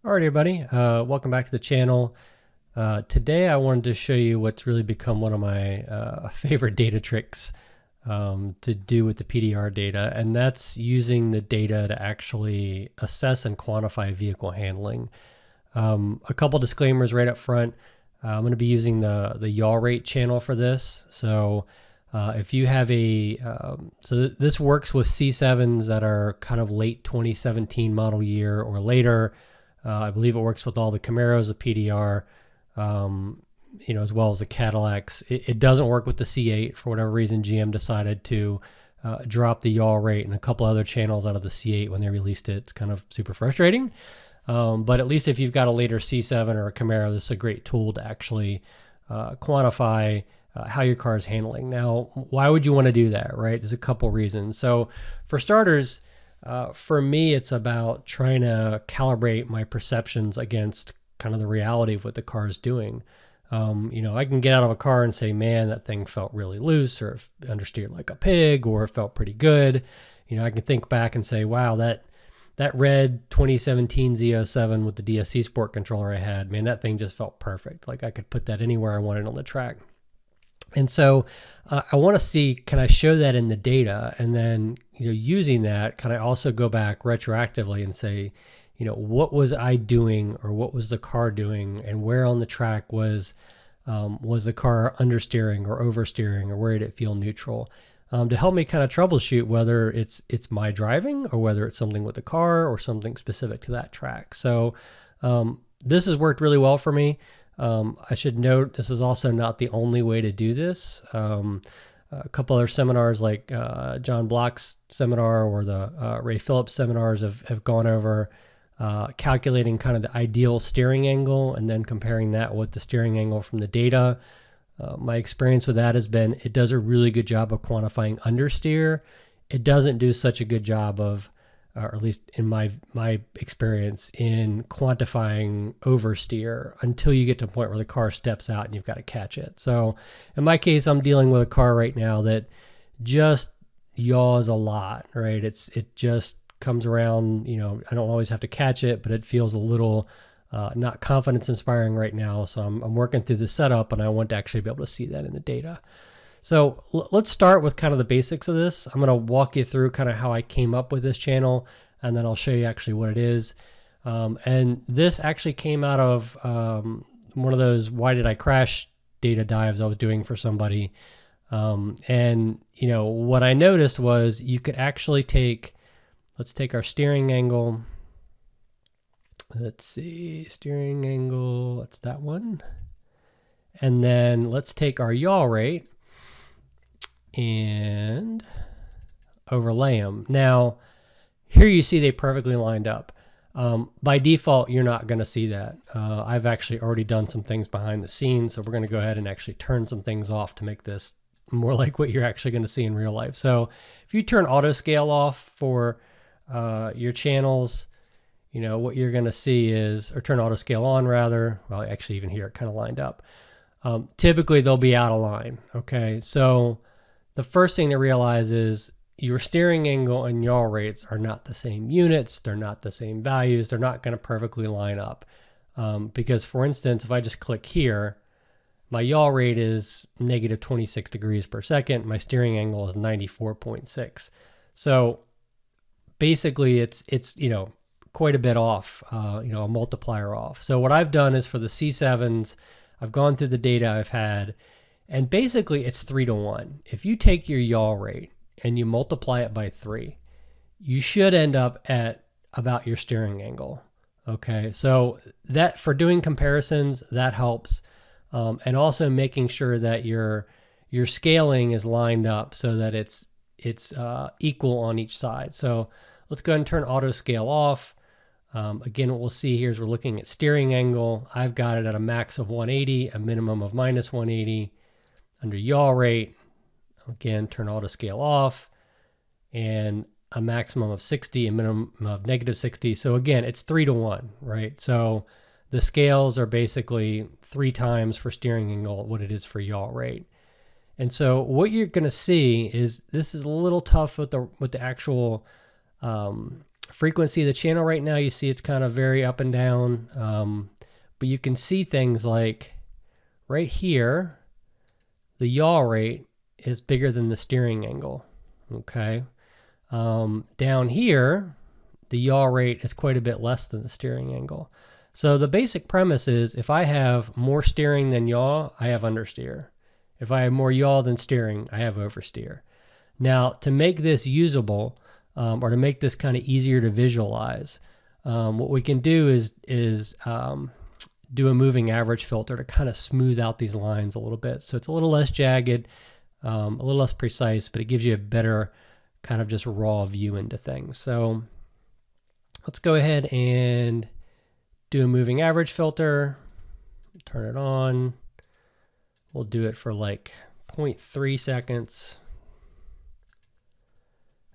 Alright everybody, welcome back to the channel. Today I wanted to show you what's really become one of my favorite data tricks to do with the PDR data, and that's using the data to actually assess and quantify vehicle handling. A couple disclaimers right up front. I'm going to be using the yaw rate channel for this. So if you have this works with C7s that are kind of late 2017 model year or later. I believe it works with all the Camaros, the PDR, as well as the Cadillacs. It doesn't work with the C8 for whatever reason. GM decided to drop the yaw rate and a couple other channels out of the C8 when they released it. It's kind of super frustrating. But at least if you've got a later C7 or a Camaro, this is a great tool to actually quantify how your car is handling. Now, why would you want to do that, right? There's a couple reasons. So for starters, for me, it's about trying to calibrate my perceptions against kind of the reality of what the car is doing. I can get out of a car and say, man, that thing felt really loose, or it understeered like a pig, or it felt pretty good. I can think back and say, wow, that red 2017 Z07 with the DSC Sport controller I had, man, that thing just felt perfect. Like I could put that anywhere I wanted on the track. And so I want to see, can I show that in the data? And then, using that, can I also go back retroactively and say, what was I doing, or what was the car doing, and where on the track was the car understeering or oversteering, or where did it feel neutral? To help me kind of troubleshoot whether it's my driving, or whether it's something with the car or something specific to that track. So this has worked really well for me. I should note this is also not the only way to do this. A couple other seminars like John Block's seminar or the Ray Phillips seminars have gone over calculating kind of the ideal steering angle and then comparing that with the steering angle from the data. My experience with that has been it does a really good job of quantifying understeer. It doesn't do such a good job of, or at least in my experience, in quantifying oversteer until you get to a point where the car steps out and you've got to catch it. So in my case, I'm dealing with a car right now that just yaws a lot, right? It just comes around, I don't always have to catch it, but it feels a little not confidence inspiring right now. So I'm working through the setup, and I want to actually be able to see that in the data. So let's start with kind of the basics of this. I'm going to walk you through kind of how I came up with this channel, and then I'll show you actually what it is. And this actually came out of one of those why did I crash data dives I was doing for somebody. And what I noticed was you could actually let's take our steering angle. Let's see, steering angle, that's that one. And then let's take our yaw rate and overlay them. Now, here you see they perfectly lined up. By default, you're not going to see that. I've actually already done some things behind the scenes, so we're going to go ahead and actually turn some things off to make this more like what you're actually going to see in real life. So if you turn auto scale off for your channels, what you're going to see is, or turn auto scale on rather, well, actually even here it kind of lined up. Typically they'll be out of line. Okay, so the first thing to realize is your steering angle and yaw rates are not the same units. They're not the same values. They're not going to perfectly line up. Because for instance, if I just click here, my yaw rate is negative 26 degrees per second. My steering angle is 94.6. So basically it's quite a bit off, a multiplier off. So what I've done is for the C7s, I've gone through the data I've had, and basically it's 3-to-1. If you take your yaw rate and you multiply it by 3, you should end up at about your steering angle. Okay, so that for doing comparisons, that helps. And also making sure that your scaling is lined up so that it's equal on each side. So let's go ahead and turn auto scale off. Again, what we'll see here is we're looking at steering angle. I've got it at a max of 180, a minimum of minus 180. Under yaw rate, again, turn auto scale off, and a maximum of 60, a minimum of negative 60. So again, it's 3-to-1, right? So the scales are basically 3 times for steering angle what it is for yaw rate. And so what you're going to see is this is a little tough with the actual Frequency of the channel right now, you see it's kind of very up and down, but you can see things like right here, the yaw rate is bigger than the steering angle, okay? Down here, the yaw rate is quite a bit less than the steering angle. So the basic premise is if I have more steering than yaw, I have understeer. If I have more yaw than steering, I have oversteer. Now, to make this usable, or to make this kind of easier to visualize, what we can do is do a moving average filter to kind of smooth out these lines a little bit. So it's a little less jagged, a little less precise, but it gives you a better kind of just raw view into things. So let's go ahead and do a moving average filter, turn it on. We'll do it for like 0.3 seconds.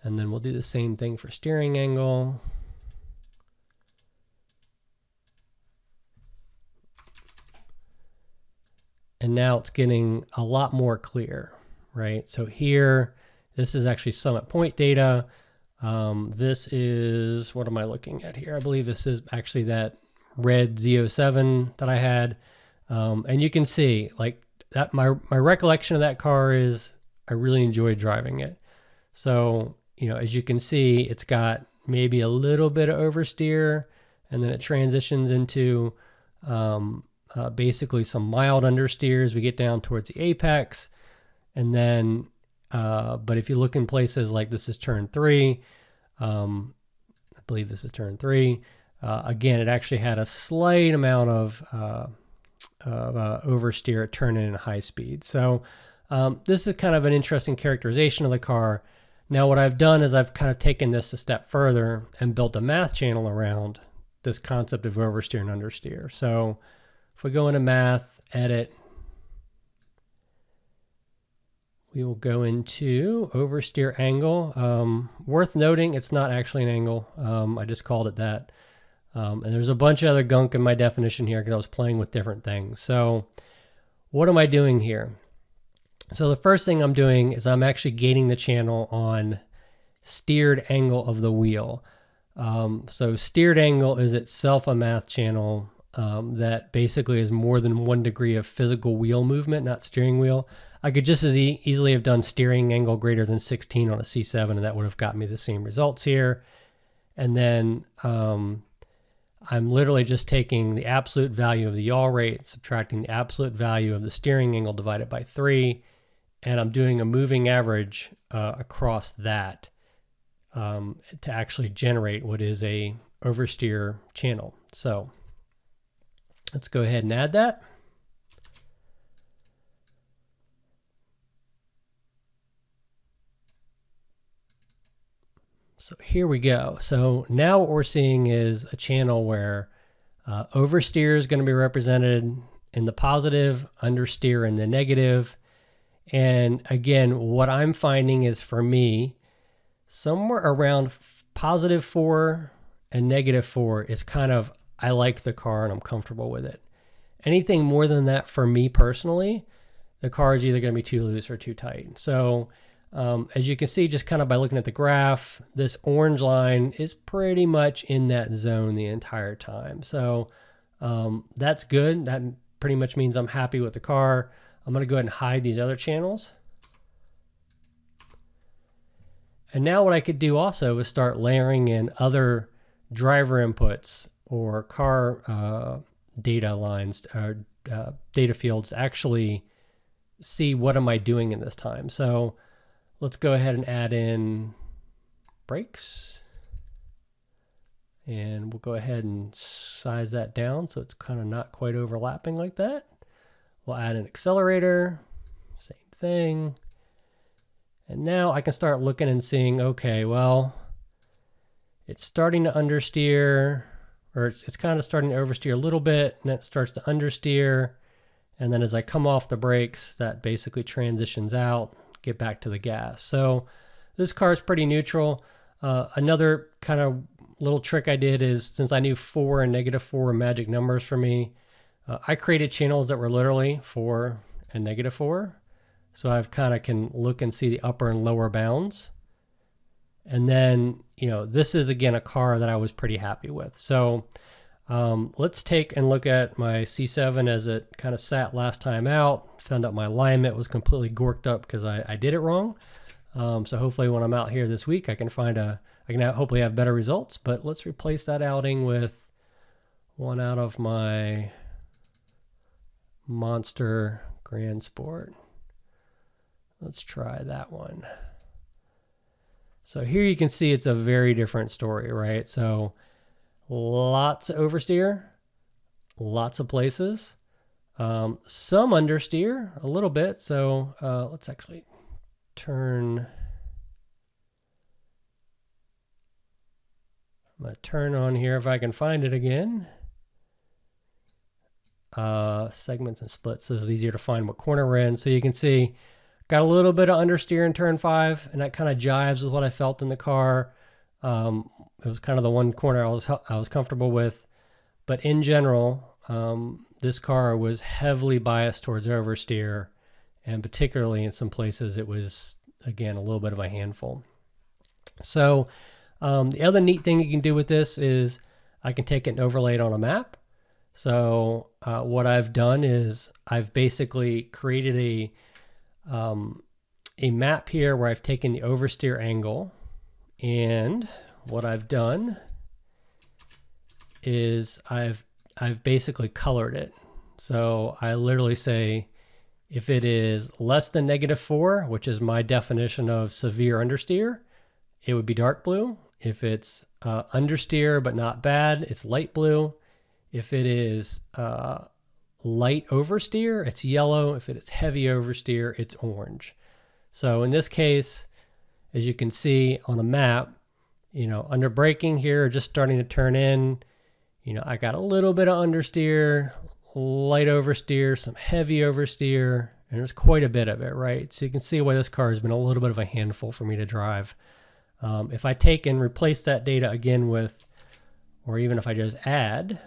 And then we'll do the same thing for steering angle. And now it's getting a lot more clear, right? So here, this is actually summit point data. This is, what am I looking at here? I believe this is actually that red Z07 that I had. And you can see like that, my recollection of that car is I really enjoyed driving it. So, you know, as you can see, it's got maybe a little bit of oversteer, and then it transitions into basically some mild understeer as we get down towards the apex. And then, but if you look in places like this is turn 3, I believe this is turn 3. Again, it actually had a slight amount of oversteer at turn in high speed. So this is kind of an interesting characterization of the car. Now what I've done is I've kind of taken this a step further and built a math channel around this concept of oversteer and understeer. So if we go into math, edit, we will go into oversteer angle. Worth noting, it's not actually an angle. I just called it that. And there's a bunch of other gunk in my definition here because I was playing with different things. So what am I doing here? So the first thing I'm doing is I'm actually gating the channel on steered angle of the wheel. So steered angle is itself a math channel that basically is more than 1 degree of physical wheel movement, not steering wheel. I could just as easily have done steering angle greater than 16 on a C7, and that would have got me the same results here. And then I'm literally just taking the absolute value of the yaw rate, subtracting the absolute value of the steering angle divided by 3, and I'm doing a moving average across that to actually generate what is a oversteer channel. So let's go ahead and add that. So here we go. So now what we're seeing is a channel where oversteer is going to be represented in the positive, understeer in the negative. And again, what I'm finding is for me, somewhere around +4 and -4 is kind of, I like the car and I'm comfortable with it. Anything more than that for me personally, the car is either going to be too loose or too tight. So as you can see, just kind of by looking at the graph, this orange line is pretty much in that zone the entire time. So that's good. That pretty much means I'm happy with the car. I'm going to go ahead and hide these other channels. And now what I could do also is start layering in other driver inputs or car data lines or data fields to actually see what am I doing in this time. So let's go ahead and add in brakes. And we'll go ahead and size that down so it's kind of not quite overlapping like that. We'll add an accelerator, same thing. And now I can start looking and seeing, okay, well, it's starting to understeer, or it's kind of starting to oversteer a little bit, and then it starts to understeer. And then as I come off the brakes, that basically transitions out, get back to the gas. So this car is pretty neutral. Another kind of little trick I did is, since I knew 4 and -4 were magic numbers for me, I created channels that were literally 4 and -4. So I've kind of can look and see the upper and lower bounds. And then, this is again a car that I was pretty happy with. So let's take and look at my C7 as it kind of sat last time out. Found out my alignment was completely gorked up because I did it wrong. So hopefully when I'm out here this week, I can hopefully have better results. But let's replace that outing with one out of my Monster Grand Sport. Let's try that one. So here you can see it's a very different story, right? So lots of oversteer, lots of places, some understeer, a little bit. So let's actually turn. I'm going to turn on here if I can find it again. Segments and splits. This is easier to find what corner we're in. So you can see got a little bit of understeer in turn 5, and that kind of jives with what I felt in the car. It was kind of the one corner I was comfortable with. But in general, this car was heavily biased towards oversteer, and particularly in some places it was, again, a little bit of a handful. So the other neat thing you can do with this is I can take it and overlay it on a map. So what I've done is I've basically created a map here where I've taken the oversteer angle, and what I've done is I've basically colored it. So I literally say if it is less than -4, which is my definition of severe understeer, it would be dark blue. If it's understeer but not bad, it's light blue. If it is light oversteer, it's yellow. If it is heavy oversteer, it's orange. So in this case, as you can see on a map, under braking here, just starting to turn in, I got a little bit of understeer, light oversteer, some heavy oversteer, and there's quite a bit of it, right? So you can see why this car has been a little bit of a handful for me to drive. If I take and replace that data again with, or even if I just add,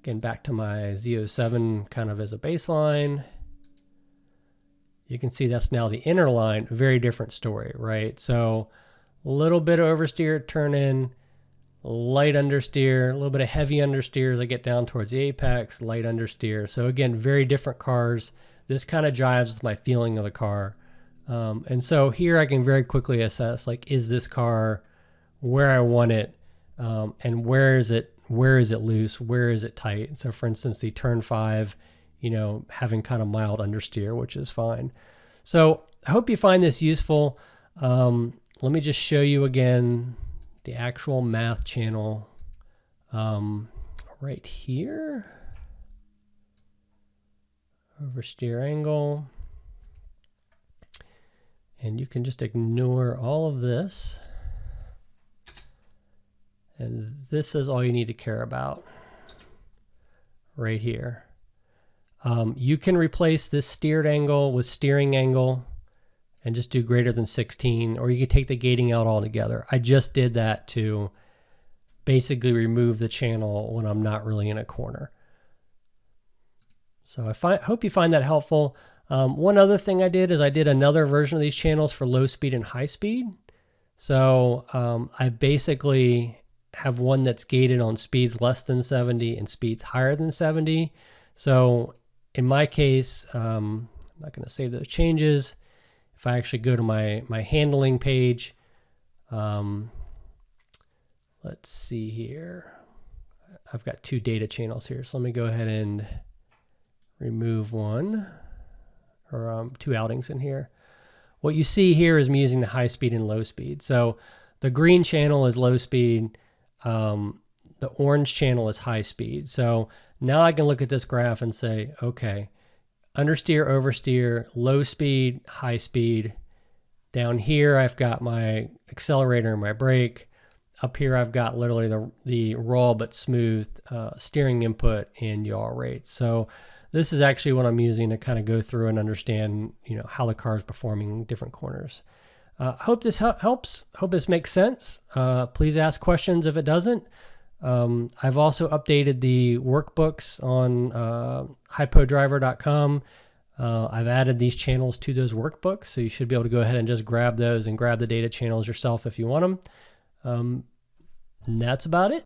again, back to my Z07 kind of as a baseline, you can see that's now the inner line, very different story, right? So a little bit of oversteer turn in, light understeer, a little bit of heavy understeer as I get down towards the apex, light understeer. So again, very different cars. This kind of jives with my feeling of the car. And so here I can very quickly assess, like, is this car where I want it? And where is it loose? Where is it tight? And so for instance, the turn 5, having kind of mild understeer, which is fine. So I hope you find this useful. Let me just show you again the actual math channel right here. Oversteer angle. And you can just ignore all of this. And this is all you need to care about right here. You can replace this steered angle with steering angle and just do greater than 16, or you can take the gating out altogether. I just did that to basically remove the channel when I'm not really in a corner. So I hope you find that helpful. One other thing I did is I did another version of these channels for low speed and high speed. So I basically have one that's gated on speeds less than 70 and speeds higher than 70. So in my case, I'm not going to save those changes. If I actually go to my handling page, let's see here. I've got 2 data channels here. So let me go ahead and remove one, or 2 outings in here. What you see here is me using the high speed and low speed. So the green channel is low speed. The orange channel is high speed. So now I can look at this graph and say, okay, understeer, oversteer, low speed, high speed. Down here, I've got my accelerator and my brake. Up here, I've got literally the raw but smooth steering input and yaw rate. So this is actually what I'm using to kind of go through and understand, how the car is performing in different corners. Hope this helps. Hope this makes sense. Please ask questions if it doesn't. I've also updated the workbooks on hypodriver.com. I've added these channels to those workbooks, so you should be able to go ahead and just grab those and grab the data channels yourself if you want them. And that's about it.